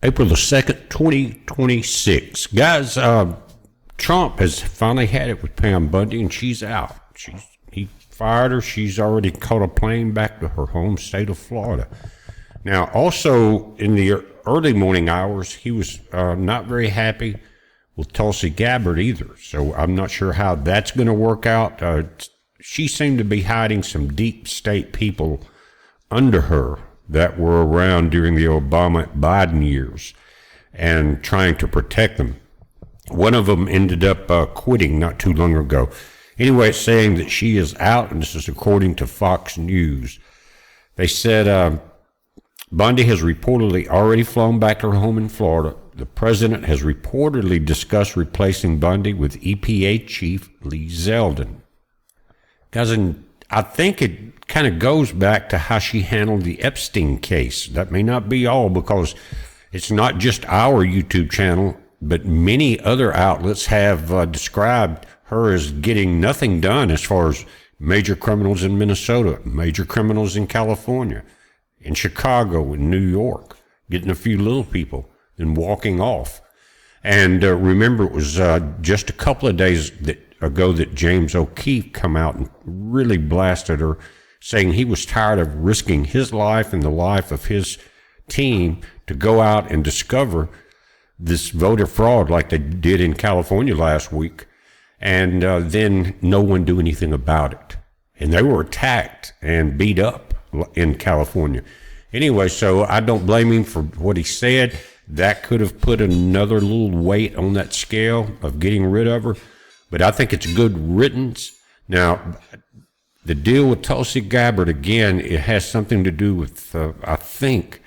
April the 2nd, 2026. Guys, Trump has finally had it with Pam Bondi, and she's out. He fired her. She's already caught a plane back to her home state of Florida. Now, also in the early morning hours, he was not very happy with Tulsi Gabbard either. So I'm not sure how that's going to work out. She seemed to be hiding some deep state people under her that were around during the Obama-Biden years and trying to protect them. One of them ended up quitting not too long ago. Anyway, it's saying that she is out, and this is according to Fox News. They said Bondi has reportedly already flown back to her home in Florida. The president has reportedly discussed replacing Bondi with EPA Chief Lee Zeldin. Guys, and I think it kind of goes back to how she handled the Epstein case. That may not be all, because it's not just our YouTube channel, but many other outlets have described her as getting nothing done as far as major criminals in Minnesota, major criminals in California, in Chicago, in New York, getting a few little people, then walking off. And remember, it was just a couple of days ago that James O'Keefe come out and really blasted her, saying he was tired of risking his life and the life of his team to go out and discover this voter fraud like they did in California last week, and then no one do anything about it. And they were attacked and beat up in California. Anyway, so I don't blame him for what he said. That could have put another little weight on that scale of getting rid of her. But I think it's good riddance. Now, the deal with Tulsi Gabbard, again, it has something to do with, I think,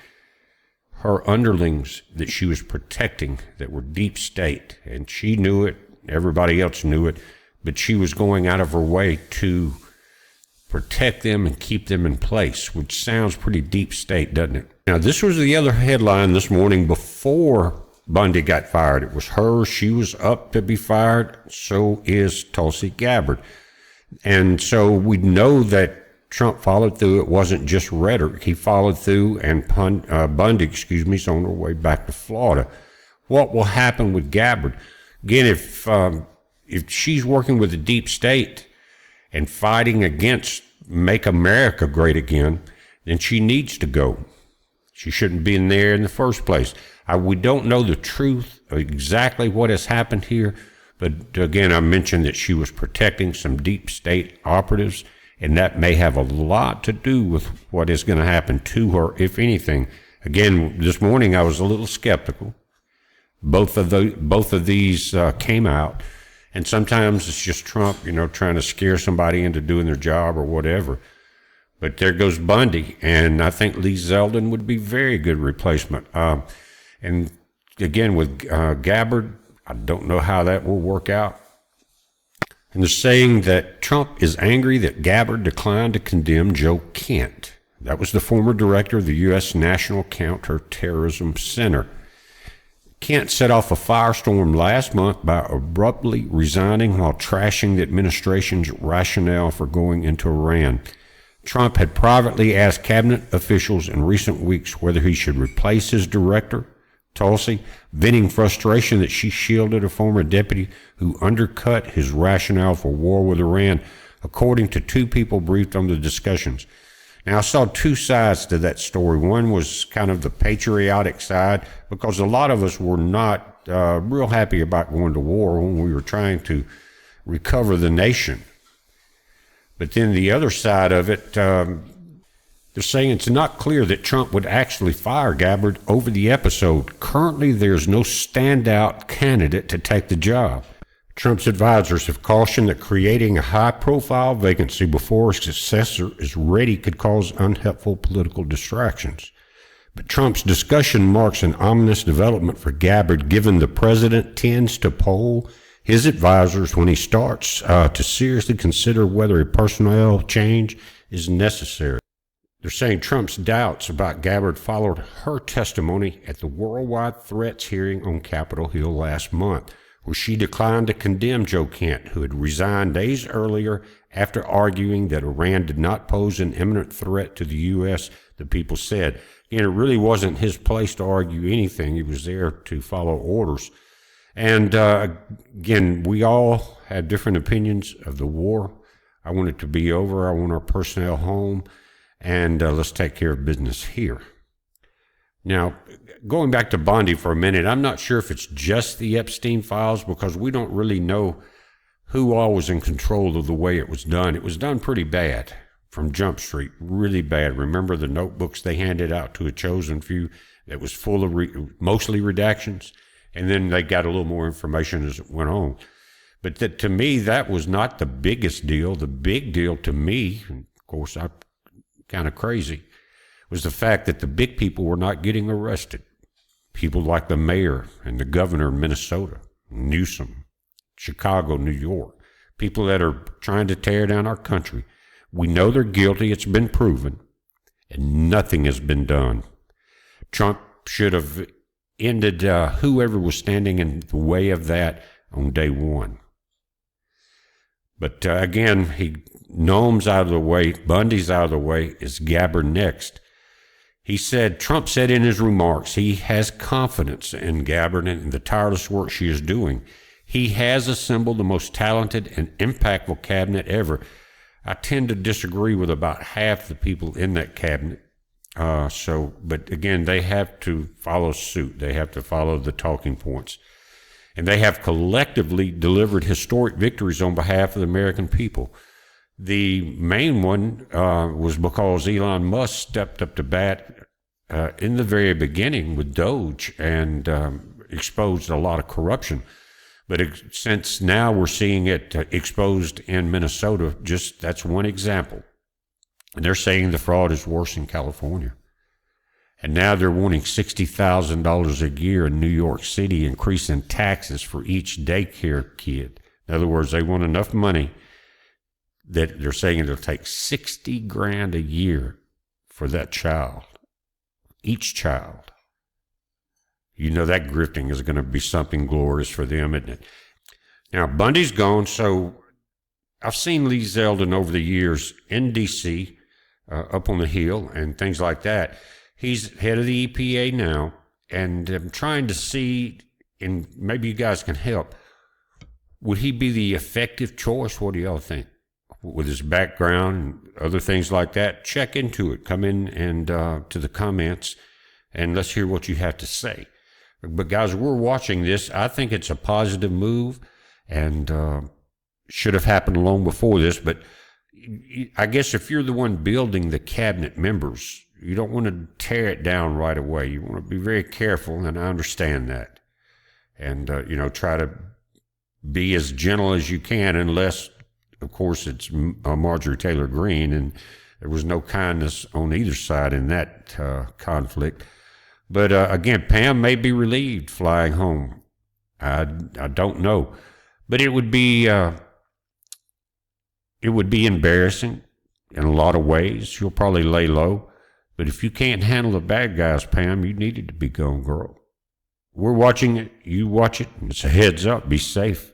her underlings that she was protecting that were deep state. And she knew it. Everybody else knew it. But she was going out of her way to protect them and keep them in place, which sounds pretty deep state, doesn't it? Now, this was the other headline this morning before Bondi got fired. It was her. She was up to be fired. So is Tulsi Gabbard. And so we know that Trump followed through. It wasn't just rhetoric. He followed through, and Bondi, is on her way back to Florida. What will happen with Gabbard? Again, if she's working with the deep state and fighting against Make America Great Again, then she needs to go. She shouldn't be in there in the first place. We don't know the truth of exactly what has happened here, but again, I mentioned that she was protecting some deep state operatives, and that may have a lot to do with what is going to happen to her, if anything. Again, this morning I was a little skeptical. Both of these came out, and sometimes it's just Trump, trying to scare somebody into doing their job or whatever. But there goes Bondi, and I think Lee Zeldin would be a very good replacement. And again, with Gabbard, I don't know how that will work out. And they're saying that Trump is angry that Gabbard declined to condemn Joe Kent. That was the former director of the U.S. National Counterterrorism Center. Kent set off a firestorm last month by abruptly resigning while trashing the administration's rationale for going into Iran. Trump had privately asked cabinet officials in recent weeks whether he should replace his director, Tulsi, venting frustration that she shielded a former deputy who undercut his rationale for war with Iran, according to two people briefed on the discussions. Now, I saw two sides to that story. One was kind of the patriotic side, because a lot of us were not real happy about going to war when we were trying to recover the nation. But then the other side of it, they're saying it's not clear that Trump would actually fire Gabbard over the episode. Currently, there's no standout candidate to take the job. Trump's advisors have cautioned that creating a high-profile vacancy before a successor is ready could cause unhelpful political distractions. But Trump's discussion marks an ominous development for Gabbard, given the president tends to poll his advisors when he starts to seriously consider whether a personnel change is necessary. They're saying Trump's doubts about Gabbard followed her testimony at the Worldwide Threats hearing on Capitol Hill last month, where she declined to condemn Joe Kent, who had resigned days earlier after arguing that Iran did not pose an imminent threat to the U.S., the people said. And it really wasn't his place to argue anything. He was there to follow orders. And again, we all had different opinions of the war. I want it to be over. I want our personnel home. And let's take care of business here. Now, going back to Bondi for a minute, I'm not sure if it's just the Epstein files, because we don't really know who all was in control of the way it was done. It was done pretty bad from Jump Street, really bad. Remember the notebooks they handed out to a chosen few that was full of mostly redactions? And then they got a little more information as it went on. But to me, that was not the biggest deal. The big deal to me, and of course I'm kind of crazy, was the fact that the big people were not getting arrested. People like the mayor and the governor in Minnesota, Newsom, Chicago, New York, people that are trying to tear down our country. We know they're guilty. It's been proven, and nothing has been done. Trump should have ended whoever was standing in the way of that on day one. But again, Noam's out of the way, Bundy's out of the way, is Gabbard next. Trump said in his remarks, he has confidence in Gabbard and the tireless work she is doing. He has assembled the most talented and impactful cabinet ever. I tend to disagree with about half the people in that cabinet. But again, they have to follow suit. They have to follow the talking points. And they have collectively delivered historic victories on behalf of the American people. The main one was because Elon Musk stepped up to bat in the very beginning with Doge and exposed a lot of corruption. But since now we're seeing it exposed in Minnesota, that's one example. And they're saying the fraud is worse in California. And now they're wanting $60,000 a year in New York City, increasing taxes for each daycare kid. In other words, they want enough money that they're saying it'll take $60,000 a year for that child, each child. You know that grifting is going to be something glorious for them, isn't it? Now, Bundy's gone, so I've seen Lee Zeldin over the years in D.C., up on the Hill and things like that. He's head of the EPA now, and I'm trying to see, and maybe you guys can help, would he be the effective choice? What do y'all think? With his background and other things like that, check into it. Come in and to the comments, and let's hear what you have to say. But guys, we're watching this. I think it's a positive move, and should have happened long before this. But I guess if you're the one building the cabinet members, you don't want to tear it down right away. You want to be very careful, and I understand that. And try to be as gentle as you can, unless, of course, it's Marjorie Taylor Greene, and there was no kindness on either side in that conflict. But again, Pam may be relieved flying home. I don't know, but it would be embarrassing in a lot of ways. She'll probably lay low, but if you can't handle the bad guys, Pam, you needed to be gone, girl. We're watching it. You watch it. It's a heads up. Be safe.